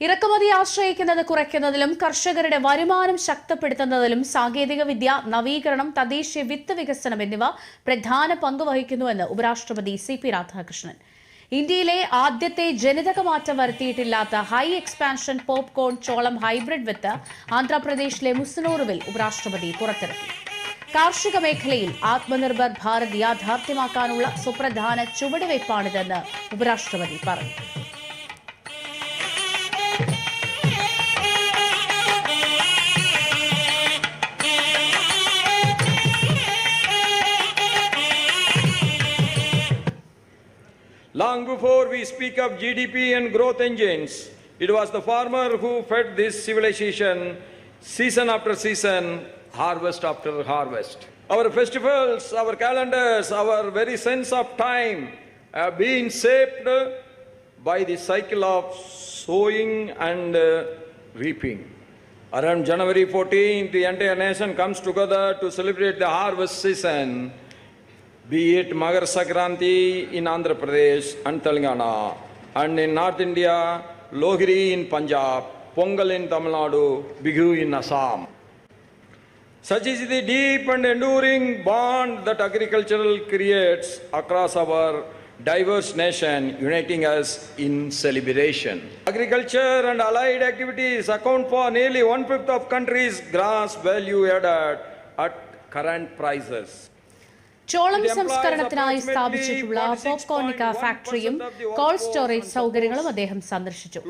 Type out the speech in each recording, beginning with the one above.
ഇറക്കുമതി ആശ്രയിക്കുന്നത് കുറയ്ക്കുന്നതിലും കർഷകരുടെ വരുമാനം ശക്തിപ്പെടുത്തുന്നതിലും സാങ്കേതികവിദ്യ, നവീകരണം, തദ്ദേശീയ വിത്ത് വികസനം എന്നിവ പ്രധാന പങ്ക് വഹിക്കുന്നുവെന്ന് ഉപരാഷ്ട്രപതി സി.പി. രാധാകൃഷ്ണൻ. ഇന്ത്യയിലെ ആദ്യത്തെ ജനിതക മാറ്റം വരുത്തിയിട്ടില്ലാത്ത ഹൈ എക്സ്പാൻഷൻ പോപ്കോൺ ചോളം ഹൈബ്രിഡ് വിത്ത് ആന്ധ്രാപ്രദേശിലെ മുസനൂറുവിൽ ഉപരാഷ്ട്രപതി പുറത്തിറക്കി. കാർഷിക മേഖലയിൽ ആത്മനിർഭർ ഭാരത് യാഥാർത്ഥ്യമാക്കാനുള്ള സുപ്രധാന ചുവടുവയ്പ്പാണിതെന്ന് ഉപരാഷ്ട്രപതി പറഞ്ഞു. Long before we speak of GDP and growth engines, it was the farmer who fed this civilization season after season, harvest after harvest. Our festivals, our calendars, our very sense of time have been shaped by the cycle of sowing and reaping. Around January 14th, the entire nation comes together to celebrate the harvest season. Be it Magar Sankranti in Andhra Pradesh and Telangana, and in North India, Lohri in Punjab, Pongal in Tamil Nadu, Bihu in Assam. Such is the deep and enduring bond that agriculture creates across our diverse nation, uniting us in celebration. Agriculture and allied activities account for nearly 1/5 of country's gross value added at current prices. ചോളം സംസ്കരണത്തിനായി സ്ഥാപിച്ചിട്ടുള്ള പോപ്കോർണിക്ക ഫാക്ടറിയും cold storage സൗകര്യങ്ങളും അദ്ദേഹം സന്ദർശിച്ചു.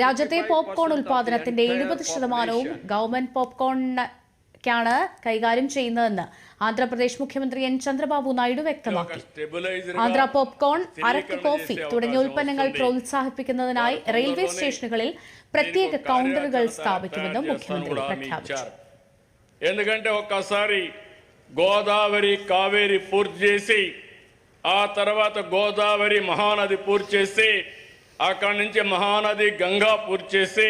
രാജ്യത്തെ popcorn ഉൽപാദനത്തിന്റെ 70% government പോപ്കോണിനാണ് കൈകാര്യം ചെയ്യുന്നതെന്ന് ആന്ധ്രാപ്രദേശ് മുഖ്യമന്ത്രി N Chandrababu Naidu വ്യക്തമാക്കി. ആന്ധ്ര പോപ്കോൺ, അരക്ക് കോഫി തുടങ്ങിയ ഉൽപ്പന്നങ്ങൾ പ്രോത്സാഹിപ്പിക്കുന്നതിനായി റെയിൽവേ സ്റ്റേഷനുകളിൽ പ്രത്യേക കൗണ്ടറുകൾ സ്ഥാപിക്കുമെന്നും മുഖ്യമന്ത്രി പ്രഖ്യാപിച്ചു. గోదావరి కావేరి పూర్తి చేసి ఆ తర్వాత గోదావరి మహానది పూర్తి చేసి అక్కడి నుంచి మహానది గంగా పూర్తి చేసి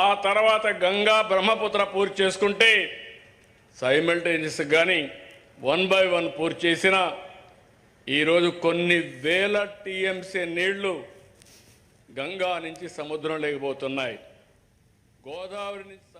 ఆ తర్వాత గంగా బ్రహ్మపుత్ర పూర్తి చేసుకుంటే సైమల్టేనియస్ కానీ 1 by 1 పూర్తి చేసిన ఈరోజు కొన్ని వేల టీఎంసీ నీళ్లు గంగా నుంచి సముద్రం లేకపోతున్నాయి. గోదావరి నుంచి